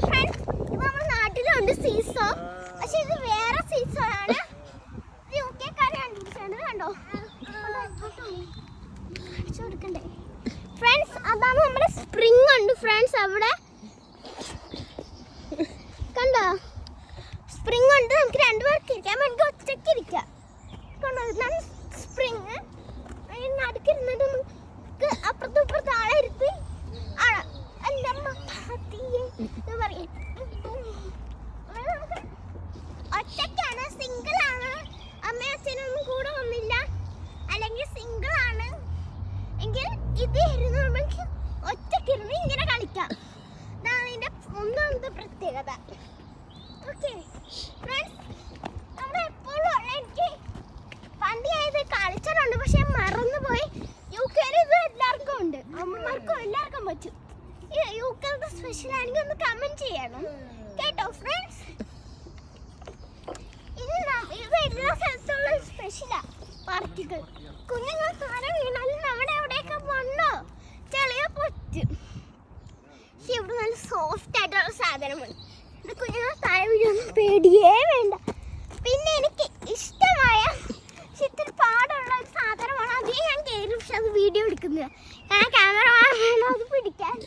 Friends ഇത് നമ്മുടെ നാട്ടിലുണ്ട് സീസോ, പക്ഷെ ഇത് വേറെ സീസോ ആണ്. യുകെക്കാരെ കണ്ടുപിടിച്ചാണ്. കണ്ടോ കൊടുക്കണ്ടേ ഫ്രണ്ട്സ്? അതാണ് നമ്മുടെ സ്പ്രിംഗ് ഉണ്ട് ഫ്രണ്ട്സ്. അവിടെ കണ്ടോ സ്പ്രിംഗ് ഉണ്ട്. നമുക്ക് രണ്ടുപേർക്ക് ഇരിക്കാം, നമുക്ക് ഒറ്റയ്ക്ക് ഇരിക്കാം. കണ്ടോ ഇതാണ് സ്പ്രിങ്. നടുക്കിരുന്നിട്ട് നമുക്ക് അപ്പുറത്തും ഇപ്പുറത്ത് ആളെ ഇരുത്തി എൻ്റെ അമ്മ പറയും. ഒറ്റയ്ക്കാണ്, സിംഗിൾ ആണ്. അമ്മയും അച്ഛനൊന്നും കൂടെ ഒന്നില്ല. അല്ലെങ്കിൽ സിംഗിൾ ആണ് എങ്കിൽ ഇത് ഇരുന്ന് നമുക്ക് ഒറ്റയ്ക്കിരുന്ന് ഇങ്ങനെ കളിക്കാം. ഇതാണ് ഇതിൻ്റെ ഒന്നാമത്തെ പ്രത്യേകത. ഓക്കെ ഫ്രണ്ട്സ്, നമ്മുടെ എപ്പോഴും എനിക്ക് പണ്ടിയായത് കളിച്ചിട്ടുണ്ട്, പക്ഷെ മറന്നുപോയി. യുകെയിൽ ഇത് എല്ലാവർക്കും ഉണ്ട്, അമ്മമാർക്കും എല്ലാവർക്കും പറ്റും. യുകെയുടെ സ്പെഷ്യൽ ആണെങ്കിൽ ഒന്ന് കമന്റ് ചെയ്യണം കേട്ടോ ഫ്രണ്ട്സ്. ഇത് എല്ലാ സ്ഥലത്തുള്ള സ്പെഷ്യലാ പാർട്ടികൾ. കുഞ്ഞുങ്ങൾ താഴെ വീണാലും നമ്മുടെ എവിടെയൊക്കെ മണ്ണോ ചെളിയോ പറ്റും. പക്ഷെ ഇവിടെ നല്ല സോഫ്റ്റ് ആയിട്ടുള്ള സാധനമാണ്. ഇത് കുഞ്ഞുങ്ങൾ താഴെ വീഴൊന്നും പേടിയേ വേണ്ട. പിന്നെ എനിക്ക് ഇഷ്ടമായ ഇത്തിരി പാടുള്ള ഒരു സാധനമാണ്. അതേ ഞാൻ കയറി, പക്ഷെ അത് വീഡിയോ എടുക്കുന്നത്. ഞാൻ ക്യാമറ വേണം അത് പിടിക്കാൻ.